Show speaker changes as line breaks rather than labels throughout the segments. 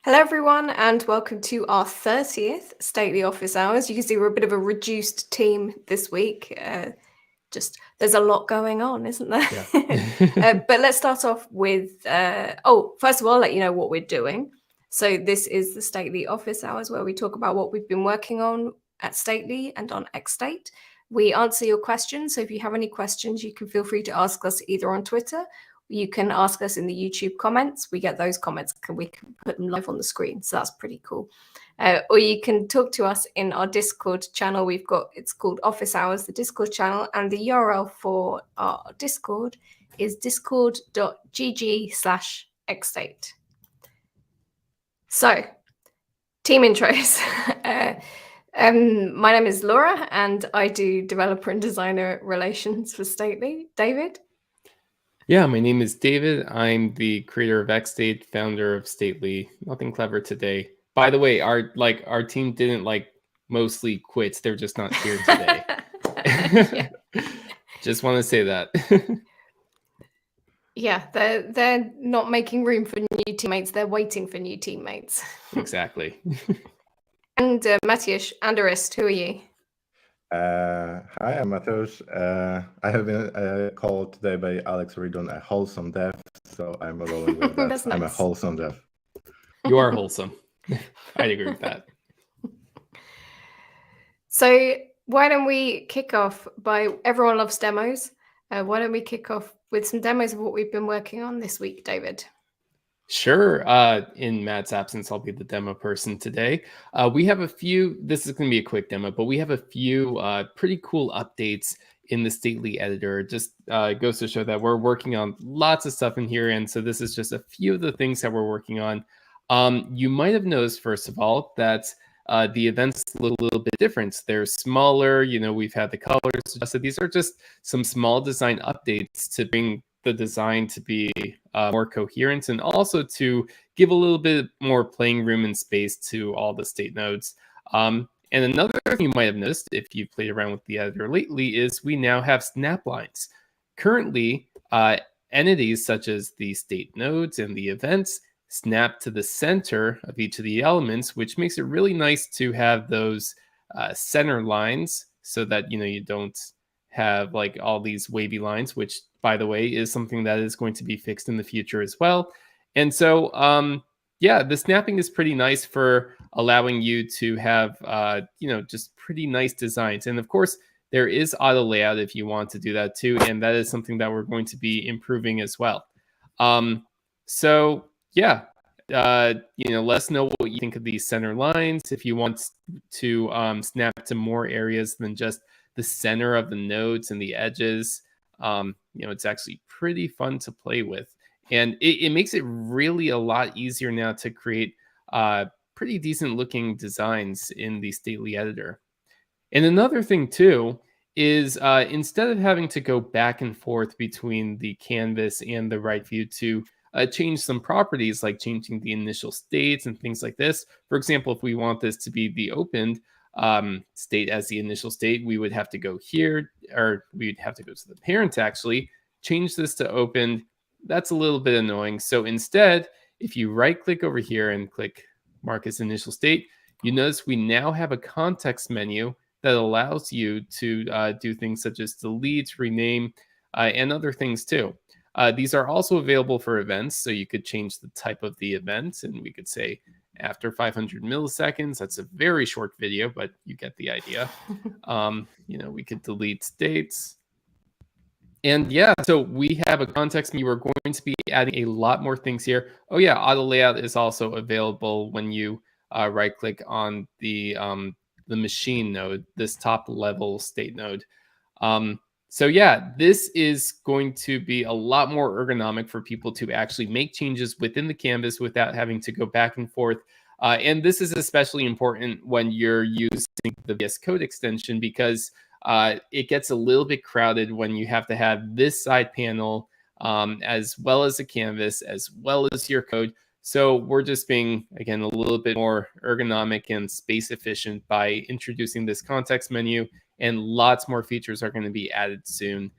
Hello, everyone, and welcome to our 30th Stately Office Hours. You can see we're a bit of a reduced team this week. Just there's a lot going on, isn't there?
Yeah.
But let's start off with, first of all, I'll let you know what we're doing. So this is the Stately Office Hours, where we talk about what we've been working on at Stately and on XState. We answer your questions. So if you have any questions, you can feel free to ask us either on Twitter. You can ask us in the YouTube comments. We get those comments and we can put them live on the screen. So that's pretty cool. Or you can talk to us in our Discord channel. It's called Office Hours, the Discord channel, and the URL for our Discord is discord.gg/xstate. So, team intros. My name is Laura, and I do developer and designer relations for Stately. David?
Yeah, my name is David. I'm the creator of XState, founder of Stately. Nothing clever today. By the way, our team didn't mostly quit. They're just not here today. Just want to say that.
Yeah, they're not making room for new teammates. They're waiting for new teammates.
Exactly.
And Matthias Anderist, who are you?
Hi, I'm Matheus. I have been called today by Alex Ridon a wholesome dev, so I'm rolling with that.
That's nice.
I'm a wholesome dev.
You are wholesome. I'd agree with that.
So why don't we kick off by, everyone loves demos. Why don't we kick off with some demos of what we've been working on this week, David?
Sure. In Matt's absence, I'll be the demo person today. We have a few, this is going to be a quick demo, but we have a few pretty cool updates in the Stately editor. Just goes to show that we're working on lots of stuff in here. And so this is just a few of the things that we're working on. You might have noticed, first of all, that the events look a little bit different. They're smaller, we've had the colors adjusted. These are just some small design updates to bring the design to be more coherent and also to give a little bit more playing room and space to all the state nodes. And another thing you might have noticed if you've played around with the editor lately is we now have snap lines. Currently, entities such as the state nodes and the events snap to the center of each of the elements, which makes it really nice to have those center lines so that you don't have all these wavy lines, which, by the way, is something that is going to be fixed in the future as well. And so the snapping is pretty nice for allowing you to have just pretty nice designs. And of course, there is auto layout if you want to do that too, and that is something that we're going to be improving as well. Let us know what you think of these center lines. If you want to snap to more areas than just the center of the nodes and the edges, it's actually pretty fun to play with. And it makes it really a lot easier now to create pretty decent looking designs in the Stately editor. And another thing too is instead of having to go back and forth between the canvas and the right view to change some properties, like changing the initial states and things like this. For example, if we want this to be the opened state as the initial state, we would have to go here, or we'd have to go to the parent actually, change this to opened. That's a little bit annoying. So instead, if you right click over here and click mark as initial state, you notice we now have a context menu that allows you to do things such as delete, rename, and other things too. These are also available for events, so you could change the type of the event, and we could say after 500 milliseconds. That's a very short video, but you get the idea. We could delete states. And yeah, so we have a context menu. We're going to be adding a lot more things here. Oh yeah, auto layout is also available when you right click on the machine node, this top level state node. So yeah, this is going to be a lot more ergonomic for people to actually make changes within the canvas without having to go back and forth. And this is especially important when you're using the VS Code extension, because it gets a little bit crowded when you have to have this side panel as well as the canvas, as well as your code. So we're just being, again, a little bit more ergonomic and space efficient by introducing this context menu, and lots more features are going to be added soon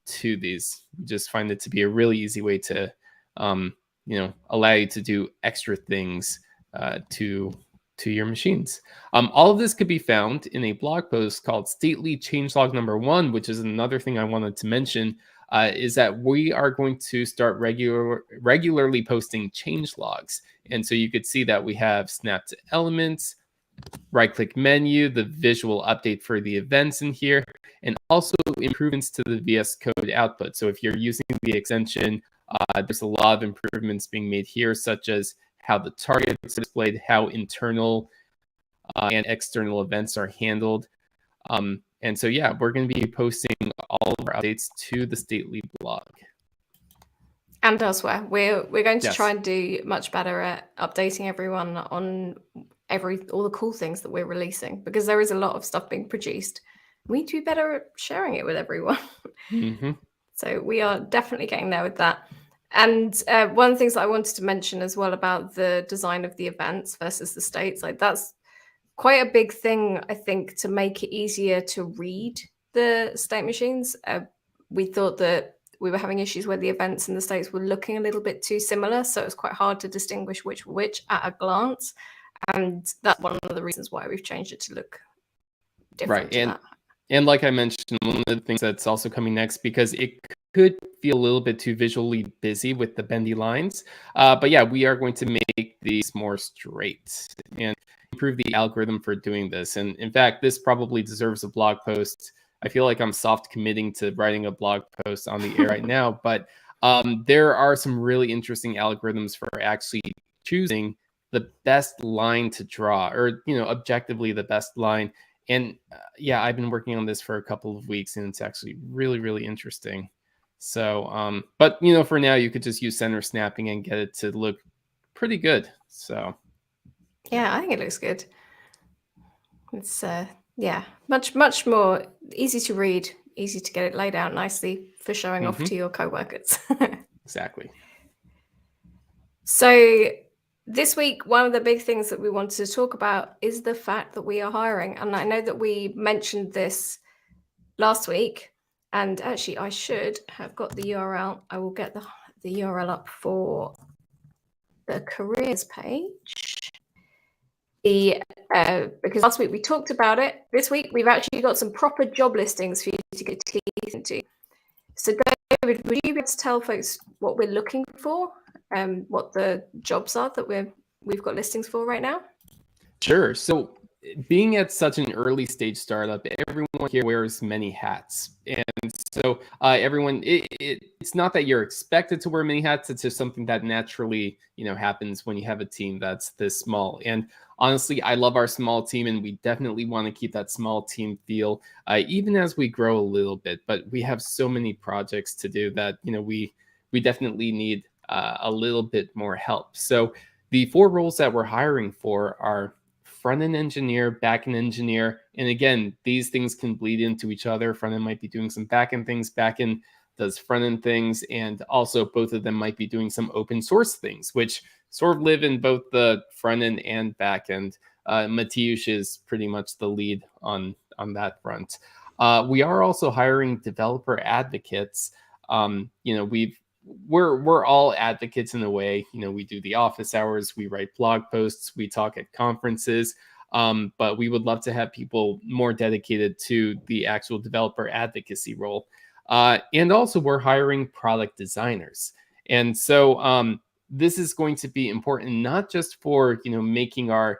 to these. Just find it to be a really easy way to allow you to do extra things to your machines. All of this could be found in a blog post called Stately Changelog number 1, which is another thing I wanted to mention, is that we are going to start regularly posting change logs. And so you could see that we have snap to elements, right-click menu, the visual update for the events in here, and also improvements to the VS Code output. So if you're using the extension, there's a lot of improvements being made here, such as how the targets are displayed, how internal and external events are handled. And so, yeah, we're going to be posting all of our updates to the Stately blog.
And elsewhere. We're going to
Yes.
try and do much better at updating everyone on all the cool things that we're releasing, because there is a lot of stuff being produced. We need to be better at sharing it with everyone.
Mm-hmm.
So we are definitely getting there with that. And one of the things that I wanted to mention as well about the design of the events versus the states, like that's quite a big thing, I think, to make it easier to read the state machines. We thought that we were having issues where the events in the states were looking a little bit too similar, so it's quite hard to distinguish which at a glance. And that's one of the reasons why we've changed it to look different.
Right.
To that.
And like I mentioned, one of the things that's also coming next, because it could feel a little bit too visually busy with the bendy lines. But yeah, we are going to make these more straight and improve the algorithm for doing this. And in fact, this probably deserves a blog post. I feel like I'm soft committing to writing a blog post on the air right now, but there are some really interesting algorithms for actually choosing the best line to draw, or, objectively the best line. And yeah, I've been working on this for a couple of weeks, and it's actually really, really interesting. So, but for now, you could just use center snapping and get it to look pretty good. So,
yeah, I think it looks good. It's much more easy to read, easy to get it laid out nicely for showing off to your coworkers.
Exactly.
So this week, one of the big things that we wanted to talk about is the fact that we are hiring. And I know that we mentioned this last week, and actually I should have got the URL. I will get the URL up for the careers page. Because last week we talked about it. This week we've actually got some proper job listings for you to get teeth into. So David, would you be able to tell folks what we're looking for, what the jobs are that we've got listings for right now?
Sure. So being at such an early stage startup, everyone here wears many hats. And so everyone, it's not that you're expected to wear many hats. It's just something that naturally, happens when you have a team that's this small. And honestly, I love our small team, and we definitely want to keep that small team feel, even as we grow a little bit. But we have so many projects to do that, we definitely need a little bit more help. So the 4 roles that we're hiring for are front-end engineer, back-end engineer. And again, these things can bleed into each other. Front-end might be doing some back-end things, back-end does front-end things, and also both of them might be doing some open source things, which sort of live in both the front-end and back-end. Mateusz is pretty much the lead on that front. We are also hiring developer advocates. We're all advocates in a way. We do the office hours, we write blog posts, we talk at conferences, but we would love to have people more dedicated to the actual developer advocacy role. And also we're hiring product designers. And so this is going to be important, not just for, making our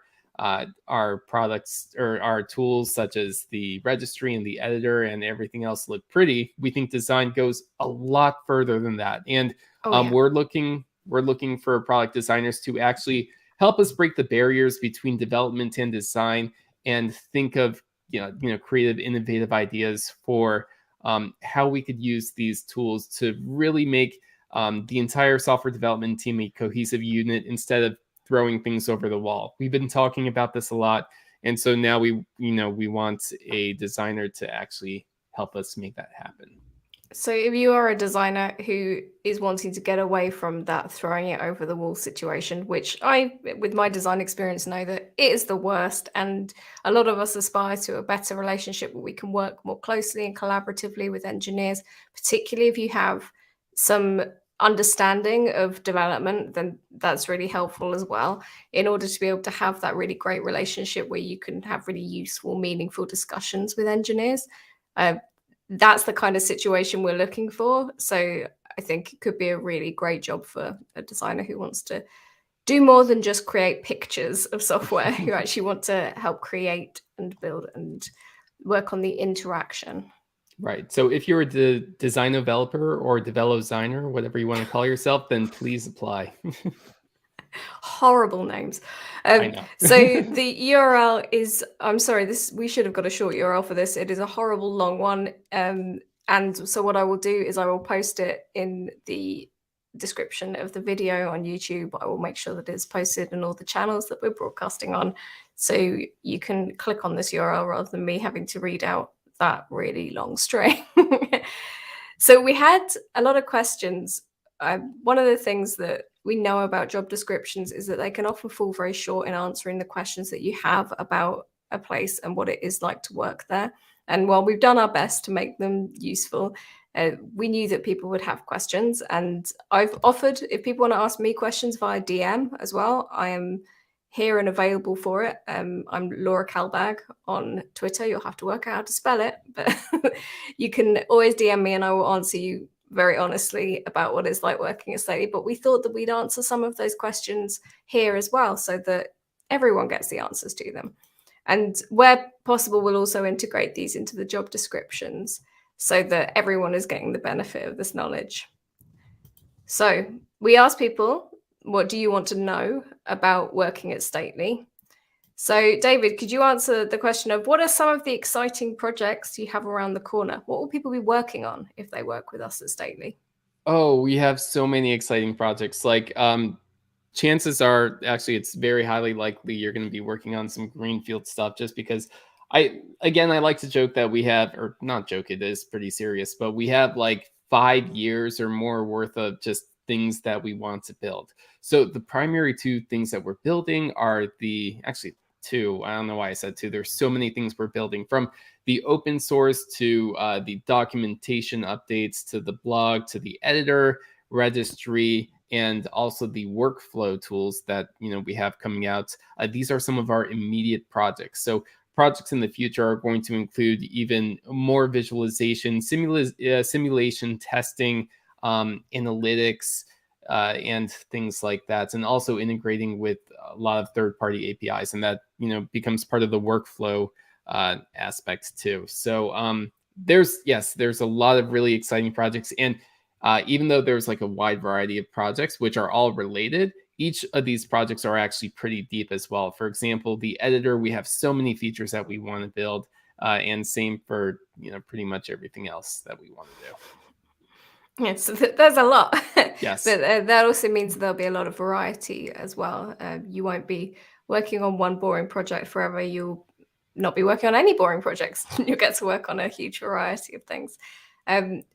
products or our tools such as the registry and the editor and everything else look pretty. We think design goes a lot further than that. And we're looking for product designers to actually help us break the barriers between development and design, and think of creative, innovative ideas for how we could use these tools to really make the entire software development team a cohesive unit instead of throwing things over the wall. We've been talking about this a lot, and so now we want a designer to actually help us make that happen.
So if you are a designer who is wanting to get away from that throwing it over the wall situation, which I, with my design experience, know that it is the worst, and a lot of us aspire to a better relationship where we can work more closely and collaboratively with engineers, particularly if you have some understanding of development, then that's really helpful as well, in order to be able to have that really great relationship where you can have really useful, meaningful discussions with engineers. That's the kind of situation we're looking for. So I think it could be a really great job for a designer who wants to do more than just create pictures of software, who actually want to help create and build and work on the interaction.
Right. So if you're the design developer or designer, whatever you want to call yourself, then please apply.
Horrible names.
I know.
So the URL is, I'm sorry, we should have got a short URL for this. It is a horrible long one. And so what I will do is I will post it in the description of the video on YouTube. I will make sure that it's posted in all the channels that we're broadcasting on. So you can click on this URL rather than me having to read out that really long string. So we had a lot of questions. One of the things that we know about job descriptions is that they can often fall very short in answering the questions that you have about a place and what it is like to work there. And while we've done our best to make them useful, we knew that people would have questions. And I've offered, if people want to ask me questions via DM as well, I am here and available for it. I'm Laura Kalbag on Twitter. You'll have to work out how to spell it, but you can always DM me and I will answer you very honestly about what it's like working at Stately. But we thought that we'd answer some of those questions here as well, so that everyone gets the answers to them. And where possible, we'll also integrate these into the job descriptions so that everyone is getting the benefit of this knowledge. So we asked people, what do you want to know about working at Stately? So David, could you answer the question of what are some of the exciting projects you have around the corner? What will people be working on if they work with us at Stately?
Oh, we have so many exciting projects. Like chances are, actually, it's very highly likely you're going to be working on some greenfield stuff, just because I like to joke that we have, or not joke, it is pretty serious, but we have like 5 years or more worth of just things that we want to build. So the primary two things that we're building are actually two. I don't know why I said two. There's so many things we're building, from the open source to the documentation updates to the blog to the editor, registry, and also the workflow tools that we have coming out. These are some of our immediate projects. So projects in the future are going to include even more visualization, simulation testing, analytics, and things like that, and also integrating with a lot of third-party APIs, and that becomes part of the workflow aspect too. So there's a lot of really exciting projects, and even though there's like a wide variety of projects which are all related, each of these projects are actually pretty deep as well. For example, the editor, we have so many features that we want to build, and same for pretty much everything else that we want to do.
Yes, there's a lot.
Yes.
But that also means there'll be a lot of variety as well. You won't be working on one boring project forever. You'll not be working on any boring projects. You'll get to work on a huge variety of things.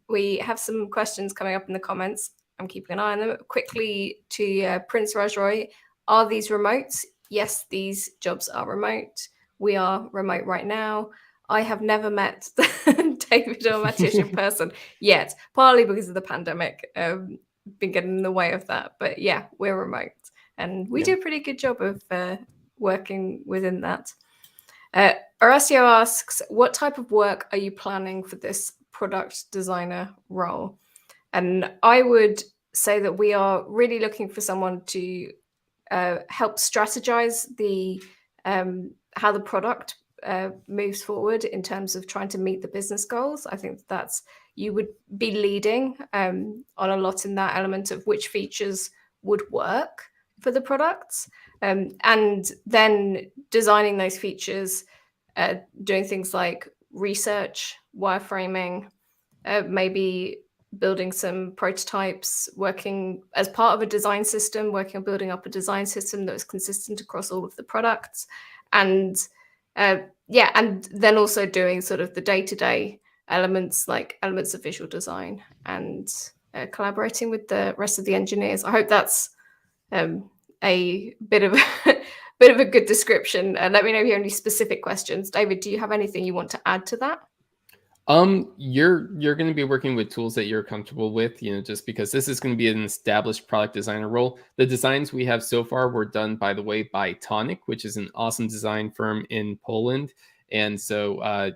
We have some questions coming up in the comments. I'm keeping an eye on them. Quickly to Prince Rajroy, are these remote? Yes, these jobs are remote. We are remote right now. I have never met David or Matish in person yet, partly because of the pandemic. Been getting in the way of that. But yeah, we're remote. And we do a pretty good job of working within that. Horacio asks, what type of work are you planning for this product designer role? And I would say that we are really looking for someone to help strategize the how the product moves forward in terms of trying to meet the business goals. I think that's, you would be leading on a lot in that element of which features would work for the products, and then designing those features, doing things like research, wireframing, maybe building some prototypes, working as part of a design system, working on building up a design system that was consistent across all of the products, and and then also doing sort of the day-to-day elements, like elements of visual design, and collaborating with the rest of the engineers. I hope that's a bit of a good description. Let me know if you have any specific questions. David, do you have anything you want to add to that?
You're going to be working with tools that you're comfortable with, just because this is going to be an established product designer role. The designs we have so far were done, by the way, by Tonic, which is an awesome design firm in Poland. And so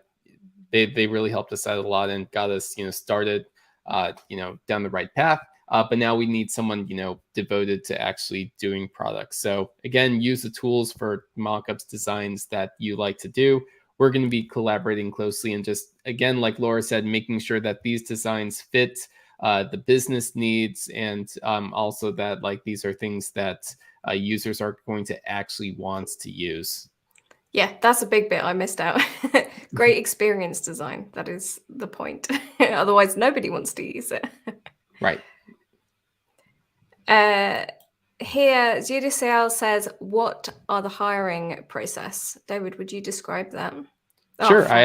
they really helped us out a lot and got us, started, down the right path. But now we need someone, devoted to actually doing products. So again, use the tools for mockups, designs that you like to do. We're going to be collaborating closely and just, again, like Laura said, making sure that these designs fit the business needs, and also that like these are things that users are going to actually want to use.
Yeah, that's a big bit I missed out. Great experience design. That is the point. Otherwise, nobody wants to use it.
Right.
Here, Judicial says, what are the hiring process? David, would you describe that?
Sure. I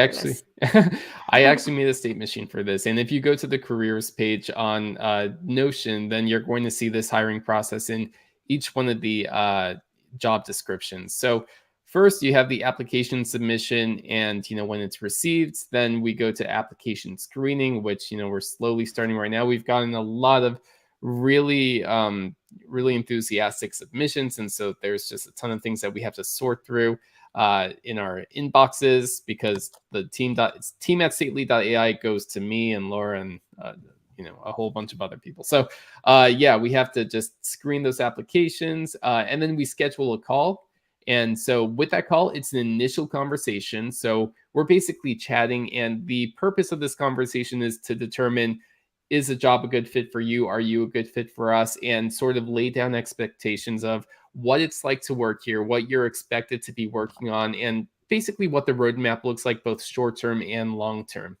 actually made a state machine for this. And if you go to the careers page on Notion, then you're going to see this hiring process in each one of the job descriptions. So first you have the application submission, and, when it's received, then we go to application screening, which, we're slowly starting right now. We've gotten a lot of really enthusiastic submissions. And so there's just a ton of things that we have to sort through in our inboxes, because the team@stately.ai goes to me and Laura and a whole bunch of other people. So we have to just screen those applications, and then we schedule a call. And so with that call, it's an initial conversation. So we're basically chatting, and the purpose of this conversation is to determine, is a job a good fit for you? Are you a good fit for us? And sort of lay down expectations of what it's like to work here, what you're expected to be working on, and basically what the roadmap looks like, both short-term and long-term.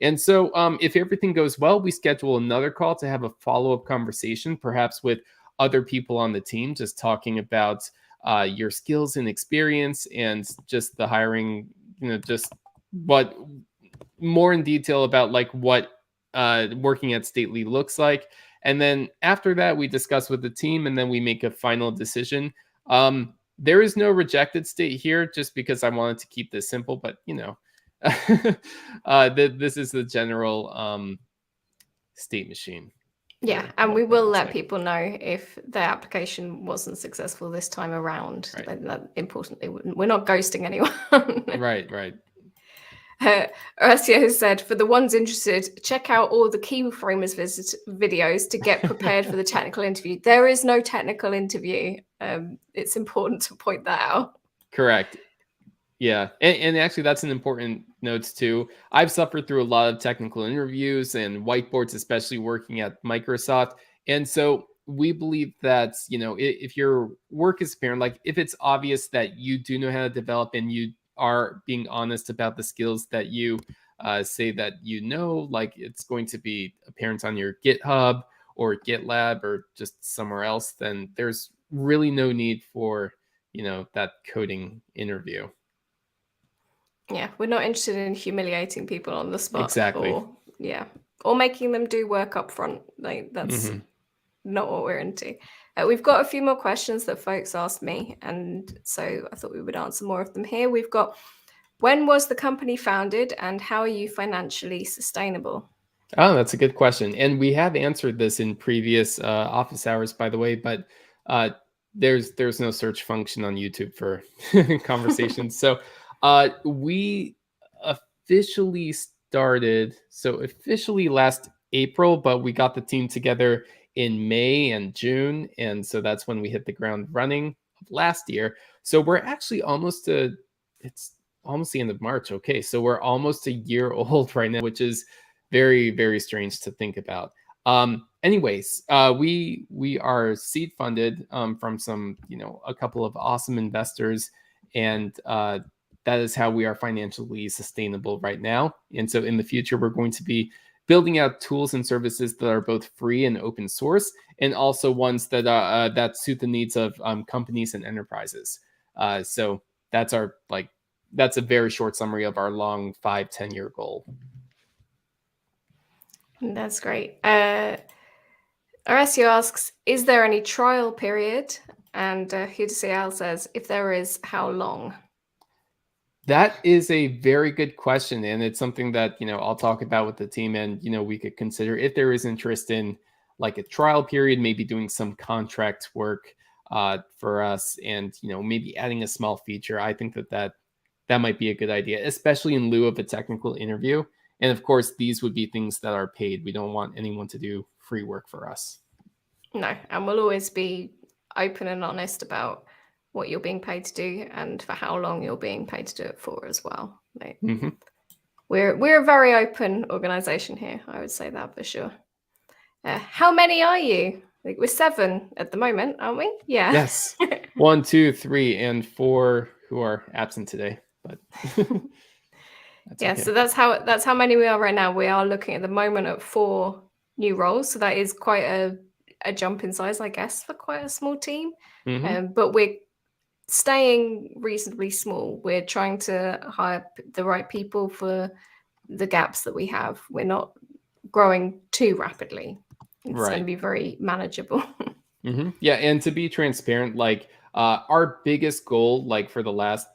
And so if everything goes well, we schedule another call to have a follow-up conversation, perhaps with other people on the team, just talking about your skills and experience, and just the hiring, just what more in detail about like what working at Stately looks like. And then after that, we discuss with the team, and then we make a final decision. There is no rejected state here, just because I wanted to keep this simple, but this is the general state machine.
Yeah, and we will let people know if their application wasn't successful this time around.
Right.
Importantly, we're not ghosting anyone.
Right.
Horacio said, for the ones interested, check out all the Keyframers videos to get prepared for the technical interview. There is no technical interview. It's important to point that out.
Correct. Yeah. And actually, that's an important note too. I've suffered through a lot of technical interviews and whiteboards, especially working at Microsoft. And so we believe that, if your work is apparent, like if it's obvious that you do know how to develop and you are being honest about the skills that you say that like it's going to be apparent on your GitHub or GitLab or just somewhere else, then there's really no need for, that coding interview.
Yeah, we're not interested in humiliating people on the spot.
Exactly.
Or making them do work up front. Like that's not what we're into. We've got a few more questions that folks asked me, and so I thought we would answer more of them here. We've got, when was the company founded, and how are you financially sustainable?
Oh, that's a good question. And we have answered this in previous office hours, by the way, but there's no search function on YouTube for conversations. So we officially started, last April, but we got the team together in May and June. And so that's when we hit the ground running last year. So we're actually it's almost the end of March. Okay. So we're almost a year old right now, which is very, very strange to think about. Anyways, we are seed funded from some, a couple of awesome investors, and that is how we are financially sustainable right now. And so in the future, we're going to be building out tools and services that are both free and open source, and also ones that that suit the needs of companies and enterprises. So that's that's a very short summary of our long 5-10 year goal.
That's great. Horacio asks, is there any trial period? And Hudicial says, if there is, how long?
That is a very good question, and it's something that I'll talk about with the team, and we could consider if there is interest in like a trial period, maybe doing some contract work for us, and maybe adding a small feature. I think that might be a good idea, especially in lieu of a technical interview. And of course, these would be things that are paid. We don't want anyone to do free work for us.
No, and we'll always be open and honest about what you're being paid to do and for how long you're being paid to do it for as well. Like, we're a very open organization here. I would say that for sure. How many are you? Like, we're 7 at the moment, aren't we? Yeah.
Yes. 1, 2, 3, and 4 who are absent today. But
yeah,
okay.
so that's how many we are right now. We are looking at the moment at 4 new roles. So that is quite a jump in size, I guess, for quite a small team. But we're staying reasonably small. We're trying to hire the right people for the gaps that we have. We're not growing too rapidly. It's going to be very manageable.
Yeah, and to be transparent, like our biggest goal, like for the last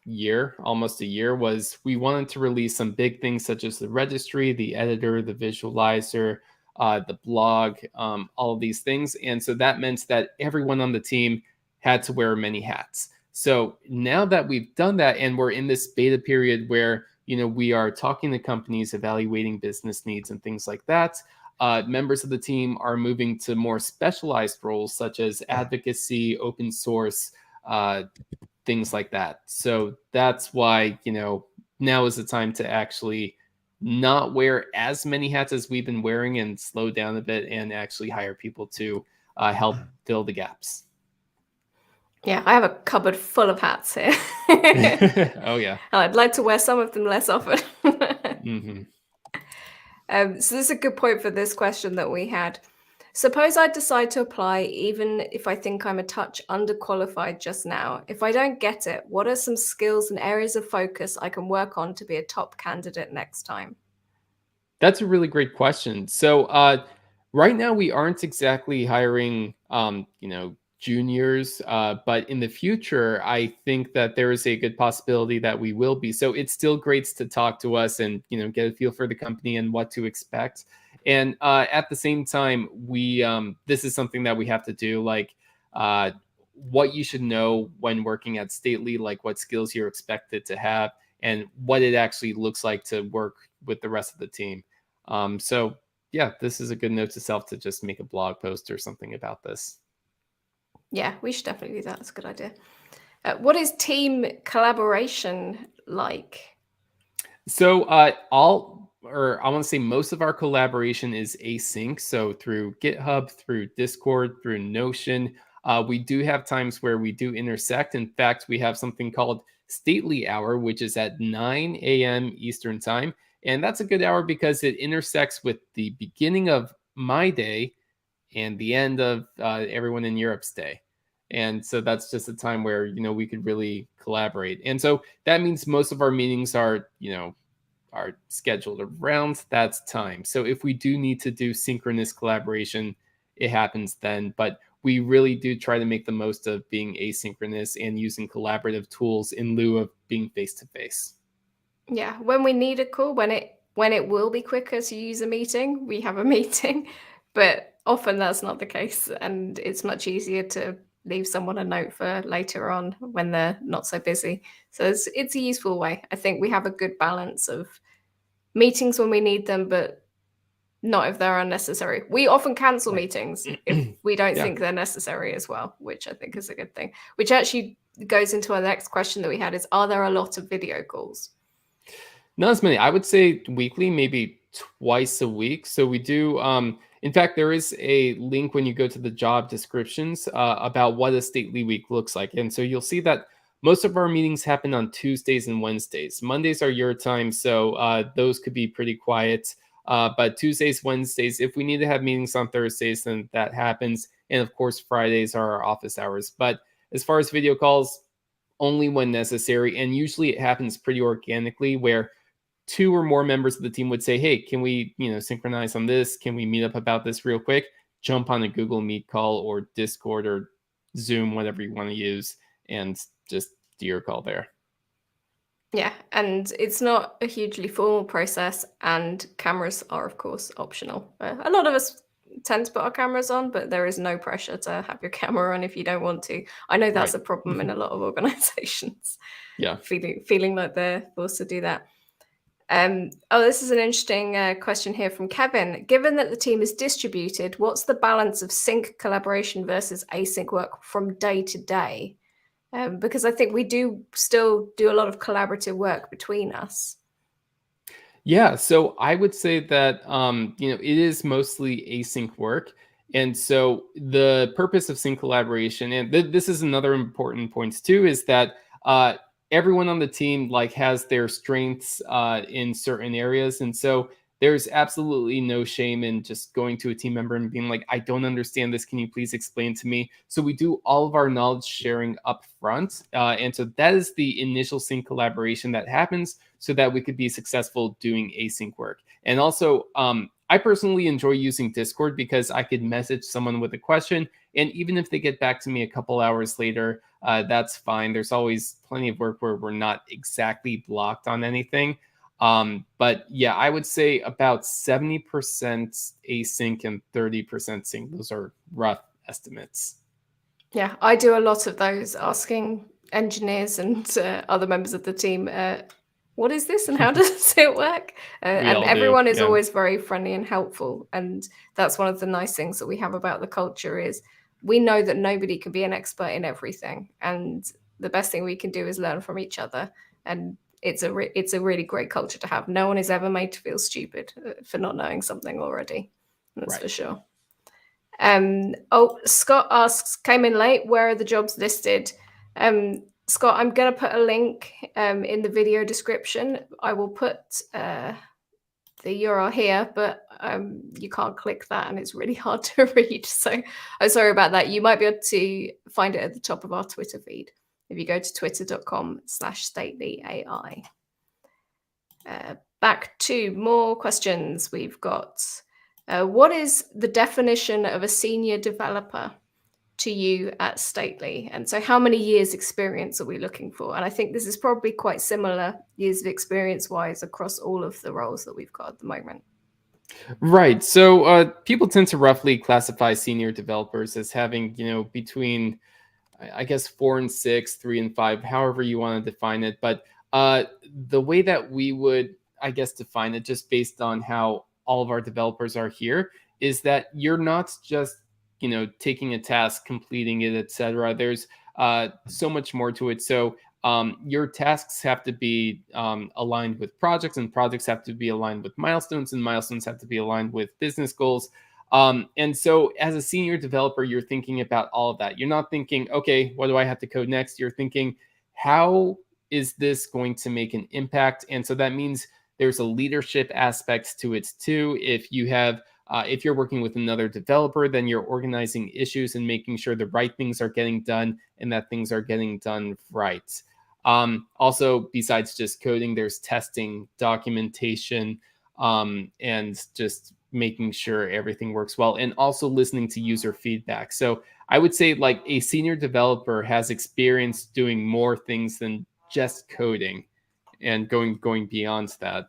year, almost a year, was we wanted to release some big things such as the registry, the editor, the visualizer, the blog, all of these things. And so that meant that everyone on the team had to wear many hats. So now that we've done that and we're in this beta period where we are talking to companies, evaluating business needs and things like that, members of the team are moving to more specialized roles such as advocacy, open source, things like that. So that's why now is the time to actually not wear as many hats as we've been wearing and slow down a bit and actually hire people to help fill the gaps.
Yeah, I have a cupboard full of hats here.
Oh yeah.
I'd like to wear some of them less often. So this is a good point for this question that we had. Suppose I decide to apply even if I think I'm a touch underqualified just now. If I don't get it, what are some skills and areas of focus I can work on to be a top candidate next time?
That's a really great question. So right now we aren't exactly hiring, juniors, but in the future, I think that there is a good possibility that we will be. So it's still great to talk to us and get a feel for the company and what to expect. And at the same time, we this is something that we have to do, like what you should know when working at Stately, like what skills you're expected to have, and what it actually looks like to work with the rest of the team. So yeah, this is a good note to self to just make a blog post or something about this.
Yeah, we should definitely do that. That's a good idea. What is team collaboration like?
So I want to say most of our collaboration is async. So through GitHub, through Discord, through Notion. We do have times where we do intersect. In fact, we have something called Stately Hour, which is at 9 a.m. Eastern Time. And that's a good hour because it intersects with the beginning of my day and the end of everyone in Europe's day. And so that's just a time where, we could really collaborate. And so that means most of our meetings are scheduled around that time. So if we do need to do synchronous collaboration, it happens then. But we really do try to make the most of being asynchronous and using collaborative tools in lieu of being face-to-face.
Yeah, when we need a call, when it will be quicker to use a meeting, we have a meeting. But often that's not the case, and it's much easier to leave someone a note for later on when they're not so busy. So it's a useful way. I think we have a good balance of meetings when we need them, but not if they're unnecessary. We often cancel meetings if we don't think they're necessary as well, which I think is a good thing. Which actually goes into our next question that we had is, are there a lot of video calls?
Not as many. I would say weekly, maybe twice a week. So we do, in fact, there is a link when you go to the job descriptions about what a Stately week looks like. And so you'll see that most of our meetings happen on Tuesdays and Wednesdays. Mondays are your time, so those could be pretty quiet. But Tuesdays, Wednesdays, if we need to have meetings on Thursdays, then that happens. And of course, Fridays are our office hours. But as far as video calls, only when necessary. And usually it happens pretty organically where 2 or more members of the team would say, hey, can we, synchronize on this? Can we meet up about this real quick? Jump on a Google Meet call or Discord or Zoom, whatever you want to use, and just do your call there.
Yeah, and it's not a hugely formal process, and cameras are, of course, optional. A lot of us tend to put our cameras on, but there is no pressure to have your camera on if you don't want to. I know that's
Right.
a problem in a lot of organizations,
Yeah.
feeling like they're forced to do that. This is an interesting question here from Kevin. Given that the team is distributed, what's the balance of sync collaboration versus async work from day to day? Because I think we do still do a lot of collaborative work between us.
Yeah, so I would say that it is mostly async work. And so the purpose of sync collaboration, and this is another important point too, is that everyone on the team like has their strengths in certain areas. And so there's absolutely no shame in just going to a team member and being like, I don't understand this. Can you please explain to me? So we do all of our knowledge sharing up front. And so that is the initial sync collaboration that happens so that we could be successful doing async work. And also, I personally enjoy using Discord because I could message someone with a question. And even if they get back to me a couple hours later, that's fine. There's always plenty of work where we're not exactly blocked on anything. But yeah, I would say about 70% async and 30% sync. Those are rough estimates.
Yeah, I do a lot of those, asking engineers and other members of the team, what is this and how does it work? And
all do,
everyone is
yeah.
always very friendly and helpful. And that's one of the nice things that we have about the culture is we know that nobody can be an expert in everything. And the best thing we can do is learn from each other. And it's a really great culture to have. No one is ever made to feel stupid for not knowing something already. That's
Right.
for sure. Scott asks, came in late, where are the jobs listed? Scott, I'm going to put a link in the video description. I will put the URL here, but you can't click that and it's really hard to read. So I'm sorry about that. You might be able to find it at the top of our Twitter feed if you go to twitter.com/statelyai. Back to more questions we've got. What is the definition of a senior developer to you at Stately? And so how many years experience are we looking for? And I think this is probably quite similar years of experience wise across all of the roles that we've got at the moment.
Right. So people tend to roughly classify senior developers as having, between, I guess, 4 and 6, 3 and 5, however you want to define it. But the way that we would, I guess, define it, just based on how all of our developers are here, is that you're not just, taking a task, completing it, etc. There's so much more to it. So your tasks have to be aligned with projects, and projects have to be aligned with milestones, and milestones have to be aligned with business goals. And so as a senior developer, you're thinking about all of that. You're not thinking, okay, what do I have to code next? You're thinking, how is this going to make an impact? And so that means there's a leadership aspect to it too. If you're working with another developer, then you're organizing issues and making sure the right things are getting done and that things are getting done right. Also, besides just coding, there's testing, documentation, and just making sure everything works well, and also listening to user feedback. So I would say like a senior developer has experience doing more things than just coding and going beyond that.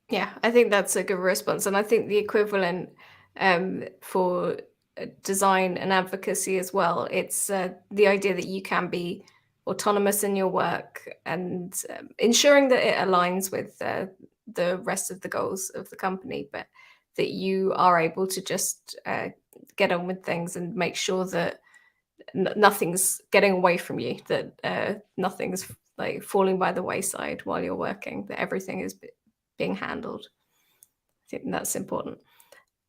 Yeah, I think that's a good response. And I think the equivalent for design and advocacy as well, it's the idea that you can be autonomous in your work and ensuring that it aligns with the rest of the goals of the company, but that you are able to just get on with things and make sure that nothing's getting away from you, that nothing's like falling by the wayside while you're working, that everything is being handled. I think that's important.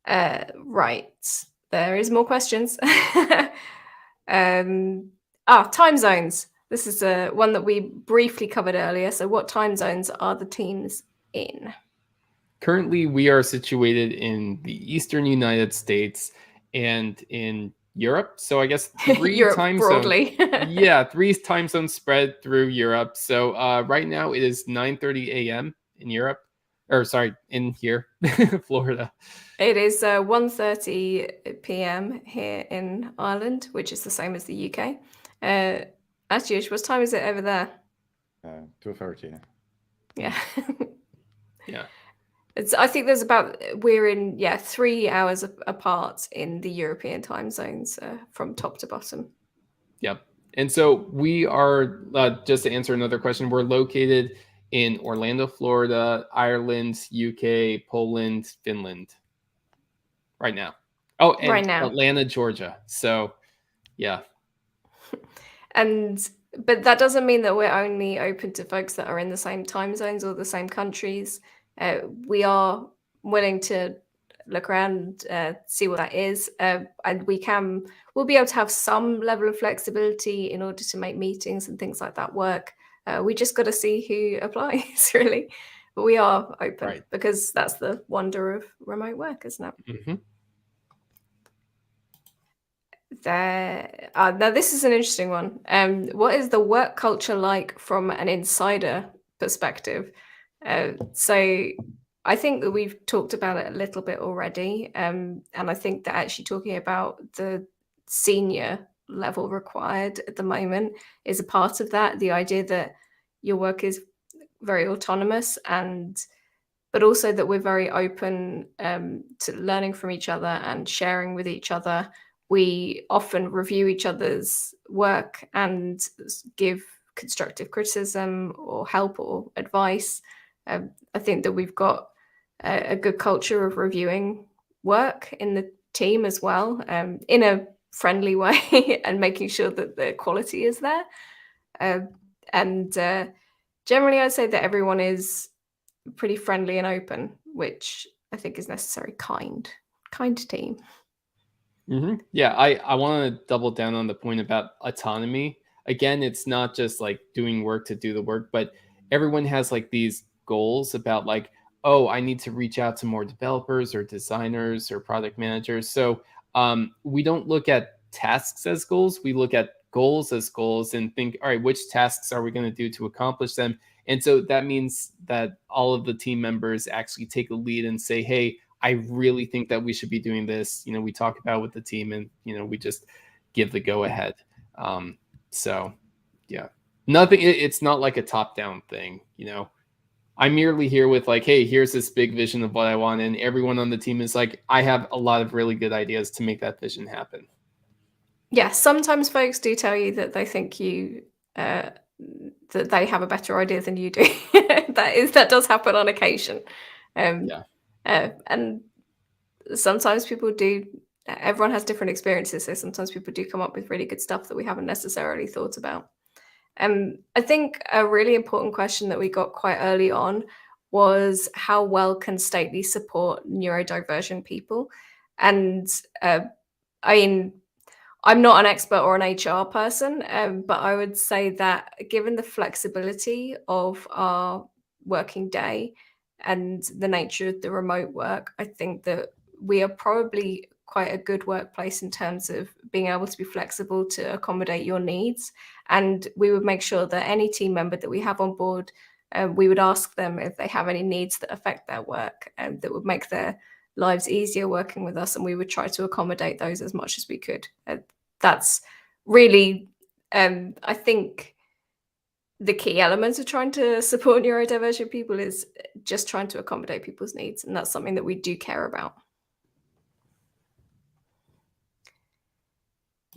Right, there is more questions. Time zones. This is one that we briefly covered earlier. So what time zones are the teams in?
Currently, we are situated in the Eastern United States and in Europe. So I guess 3
Europe
time
broadly.
zones. Yeah, 3 time zones spread through Europe. So right now it is 9:30 a.m. in Europe. Or sorry, in here, Florida.
It is 1:30 p.m. here in Ireland, which is the same as the UK. As usual, what time is it over there?
2:30.
Yeah.
Yeah.
I think we're in 3 hours apart in the European time zones from top to bottom.
Yep. And so we are, just to answer another question, we're located in Orlando, Florida, Ireland, UK, Poland, Finland right now. Oh, and
Right now.
Atlanta, Georgia. So, yeah.
But that doesn't mean that we're only open to folks that are in the same time zones or the same countries. We are willing to look around, see what that is, and we'll be able to have some level of flexibility in order to make meetings and things like that work. We just got to see who applies, really. But we are open because that's the wonder of remote work, isn't it?
Mm-hmm.
Now this is an interesting one. What is the work culture like from an insider perspective? So I think that we've talked about it a little bit already, and I think that actually talking about the senior level required at the moment is a part of that. The idea that your work is very autonomous, but also that we're very open to learning from each other and sharing with each other. We often review each other's work and give constructive criticism or help or advice. I think that we've got a good culture of reviewing work in the team as well, in a friendly way and making sure that the quality is there. Generally, I'd say that everyone is pretty friendly and open, which I think is necessary. Kind team.
Mm-hmm. Yeah, I want to double down on the point about autonomy. Again, it's not just like doing work to do the work, but everyone has like these goals about like, oh, I need to reach out to more developers or designers or product managers. So we don't look at tasks as goals. We look at goals as goals and think, all right, which tasks are we going to do to accomplish them? And so that means that all of the team members actually take a lead and say, hey, I really think that we should be doing this. You know, we talk about it with the team and, you know, we just give the go ahead. So yeah, it's not like a top down thing. You know, I'm merely here with like, hey, here's this big vision of what I want. And everyone on the team is like, I have a lot of really good ideas to make that vision happen.
Yeah. Sometimes folks do tell you that they think that they have a better idea than you do. that does happen on occasion. And sometimes people do. Everyone has different experiences, so sometimes people do come up with really good stuff that we haven't necessarily thought about. I think a really important question that we got quite early on was how well can Stately support neurodivergent people? And I mean, I'm not an expert or an HR person, but I would say that given the flexibility of our working day and the nature of the remote work, I think that we are probably quite a good workplace in terms of being able to be flexible to accommodate your needs. And we would make sure that any team member that we have on board, we would ask them if they have any needs that affect their work and that would make their lives easier working with us. And we would try to accommodate those as much as we could. That's really, I think, the key elements of trying to support neurodivergent people is just trying to accommodate people's needs. And that's something that we do care about.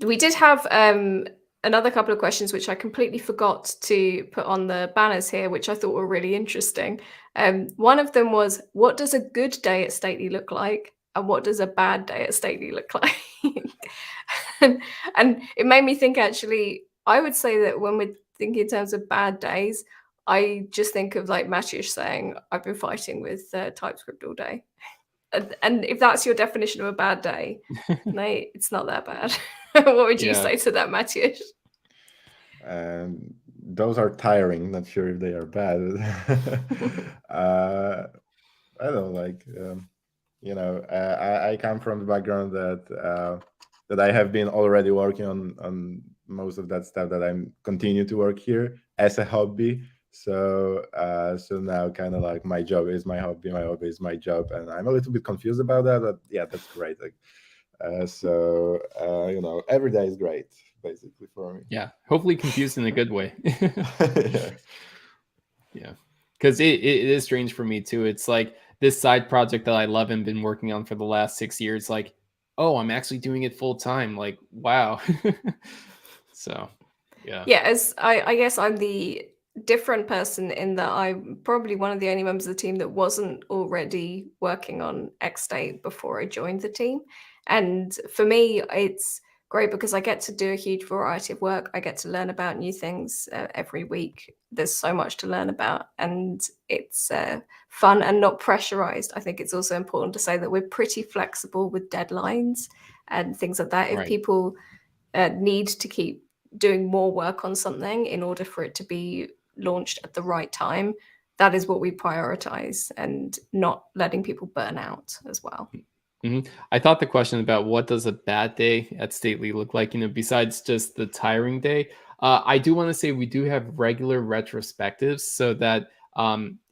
We did have another couple of questions, which I completely forgot to put on the banners here, which I thought were really interesting. One of them was, what does a good day at Stately look like? And what does a bad day at Stately look like? and it made me think, actually, I would say that when we're thinking in terms of bad days, I just think of like Maciej saying, I've been fighting with TypeScript all day. And if that's your definition of a bad day, no, it's not that bad. What would you say to that, Maciej?
Those are tiring. Not sure if they are bad. I don't like, I come from the background that I have been already working on most of that stuff that I'm continue to work here as a hobby. So now kind of like my job is my hobby is my job, and I'm a little bit confused about that, but yeah, that's great. Like, every day is great basically for me.
Yeah, hopefully confused in a good way.
Yeah.
Yeah, because it is strange for me too. It's like this side project that I love and been working on for the last 6 years. Like, oh, I'm actually doing it full time. Like, wow. So, yeah.
Yeah, as I guess I'm the different person in that I'm probably one of the only members of the team that wasn't already working on XState before I joined the team. And for me, it's great because I get to do a huge variety of work. I get to learn about new things every week. There's so much to learn about, and it's fun and not pressurized. I think it's also important to say that we're pretty flexible with deadlines and things like that. If
Right.
people need to keep doing more work on something in order for it to be launched at the right time, that is what we prioritize, and not letting people burn out as well.
I thought the question about what does a bad day at Stately look like, besides just the tiring day, I do want to say we do have regular retrospectives so that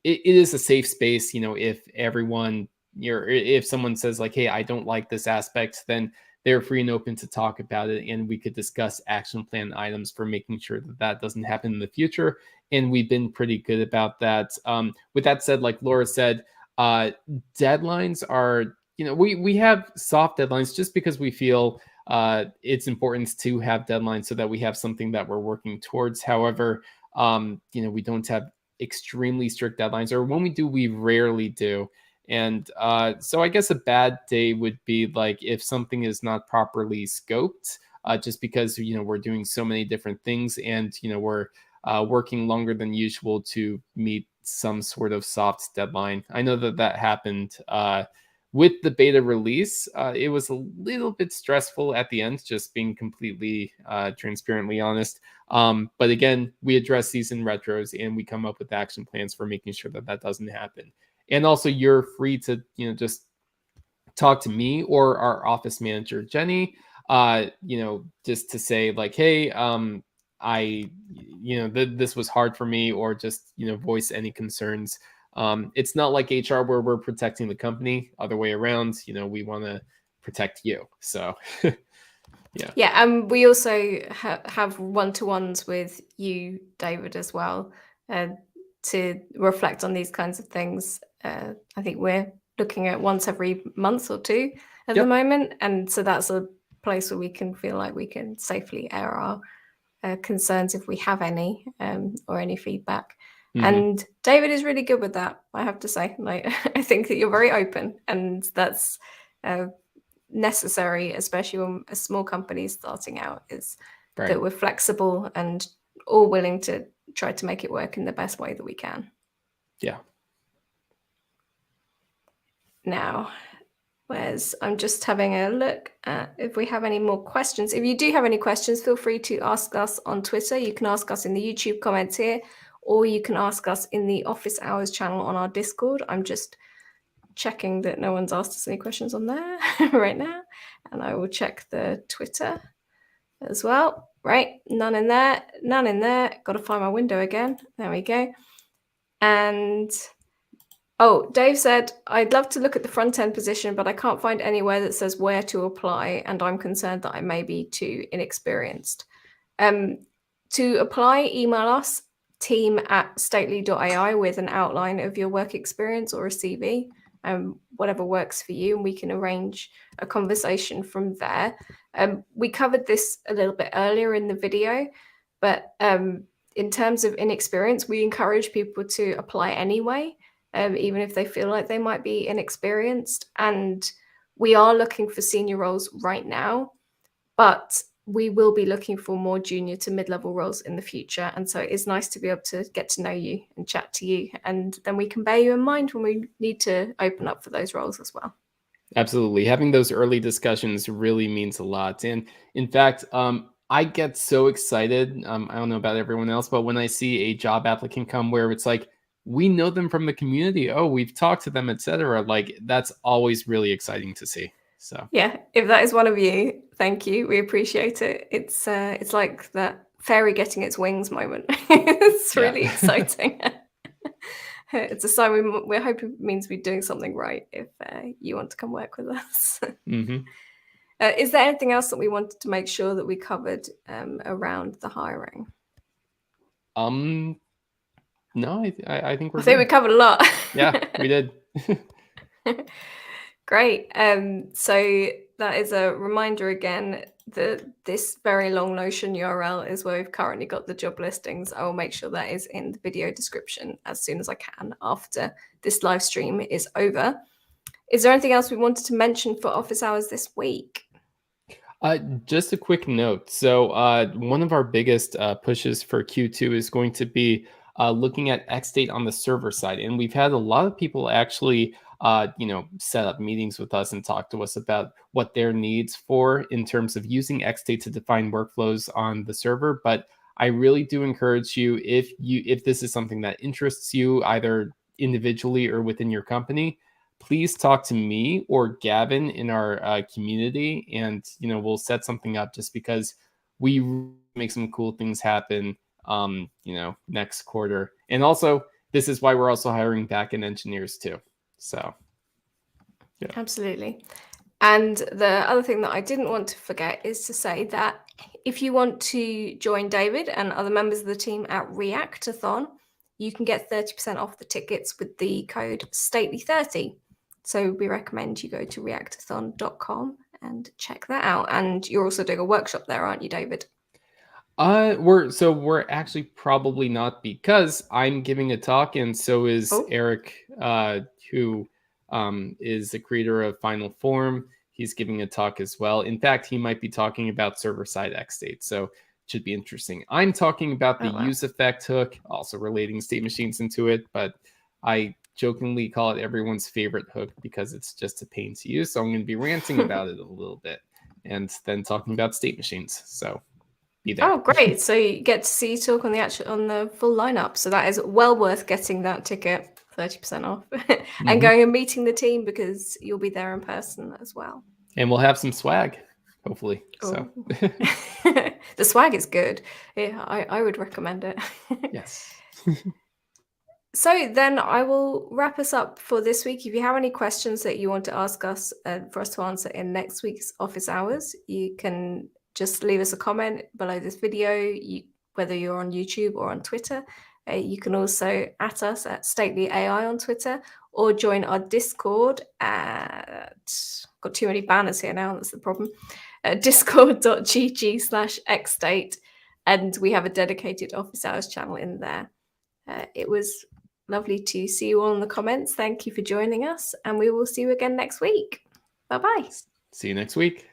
it is a safe space. If everyone, if someone says like, hey, I don't like this aspect, then they're free and open to talk about it, and we could discuss action plan items for making sure that that doesn't happen in the future. And we've been pretty good about that. With that said, like Laura said, deadlines are, we have soft deadlines just because we feel it's important to have deadlines so that we have something that we're working towards. However, we don't have extremely strict deadlines, or when we do, we rarely do. And so I guess a bad day would be like if something is not properly scoped, just because, we're doing so many different things, and, we're working longer than usual to meet some sort of soft deadline. I know that happened with the beta release. It was a little bit stressful at the end, just being completely transparently honest. But again, we address these in retros, and we come up with action plans for making sure that doesn't happen. And also, you're free to, just talk to me or our office manager, Jenny, just to say like, hey, this was hard for me, or just, voice any concerns. It's not like HR where we're protecting the company, other way around. We want to protect you. So, yeah.
Yeah, and we also have one-to-ones with you, David, as well, to reflect on these kinds of things. I think we're looking at once every month or two at the moment, and so that's a place where we can feel like we can safely air our concerns if we have any, or any feedback. And David is really good with that, I have to say. Like, I think that you're very open, and that's necessary, especially when a small company is starting out, is
Right.
that we're flexible and all willing to try to make it work in the best way that we can.
Yeah.
Now, I'm just having a look at if we have any more questions. If you do have any questions, feel free to ask us on Twitter. You can ask us in the YouTube comments here, or you can ask us in the Office Hours channel on our Discord. I'm just checking that no one's asked us any questions on there right now, and I will check the Twitter as well. Right, none in there. Got to find my window again. There we go. And oh, Dave said, I'd love to look at the front end position, but I can't find anywhere that says where to apply, and I'm concerned that I may be too inexperienced. To apply, email us, team@stately.ai, with an outline of your work experience or a CV, whatever works for you, and we can arrange a conversation from there. We covered this a little bit earlier in the video, but in terms of inexperience, we encourage people to apply anyway, even if they feel like they might be inexperienced. And we are looking for senior roles right now, but we will be looking for more junior to mid-level roles in the future. And so it is nice to be able to get to know you and chat to you, and then we can bear you in mind when we need to open up for those roles as well.
Absolutely. Having those early discussions really means a lot. And in fact, I get so excited. I don't know about everyone else, but when I see a job applicant come where it's like, we know them from the community, oh, we've talked to them, etc., like that's always really exciting to see. So
yeah, if that is one of you, thank you. We appreciate it. It's like that fairy getting its wings moment. It's really exciting. It's a sign we're hoping means we're doing something right if you want to come work with us. Is there anything else that we wanted to make sure that we covered around the hiring?
No, I think we're
I think we
good.
covered a lot.
Yeah, we did.
Great. So that is a reminder again that this very long Notion URL is where we've currently got the job listings. I will make sure that is in the video description as soon as I can after this live stream is over. Is there anything else we wanted to mention for office hours this week?
Just a quick note. So one of our biggest pushes for Q2 is going to be looking at XState on the server side. And we've had a lot of people actually set up meetings with us and talk to us about what their needs for in terms of using XState to define workflows on the server. But I really do encourage you, if this is something that interests you either individually or within your company, please talk to me or Gavin in our community, and we'll set something up, just because we make some cool things happen next quarter. And also, this is why we're also hiring backend engineers too. So yeah.
Absolutely. And the other thing that I didn't want to forget is to say that if you want to join David and other members of the team at Reactathon, you can get 30% off the tickets with the code Stately30. So we recommend you go to reactathon.com and check that out. And you're also doing a workshop there, aren't you, David?
We're actually probably not, because I'm giving a talk, and so is Eric, who is the creator of Final Form. He's giving a talk as well. In fact, he might be talking about server-side XState, so it should be interesting. I'm talking about the use effect hook, also relating state machines into it, but I jokingly call it everyone's favorite hook because it's just a pain to use. So I'm going to be ranting about it a little bit and then talking about state machines. So be there.
Oh, great. So you get to see you talk on the full lineup. So that is well worth getting that ticket, 30% off, and going and meeting the team, because you'll be there in person as well.
And we'll have some swag, hopefully.
So the swag is good. Yeah, I would recommend it.
Yes.
So then I will wrap us up for this week. If you have any questions that you want to ask us for us to answer in next week's office hours, you can just leave us a comment below this video, whether you're on YouTube or on Twitter. You can also at us at Stately AI on Twitter, or join our Discord at, got too many banners here now, that's the problem, discord.gg/xstate, and we have a dedicated office hours channel in there. It was lovely to see you all in the comments. Thank you for joining us, and we will see you again next week. Bye-bye.
See you next week.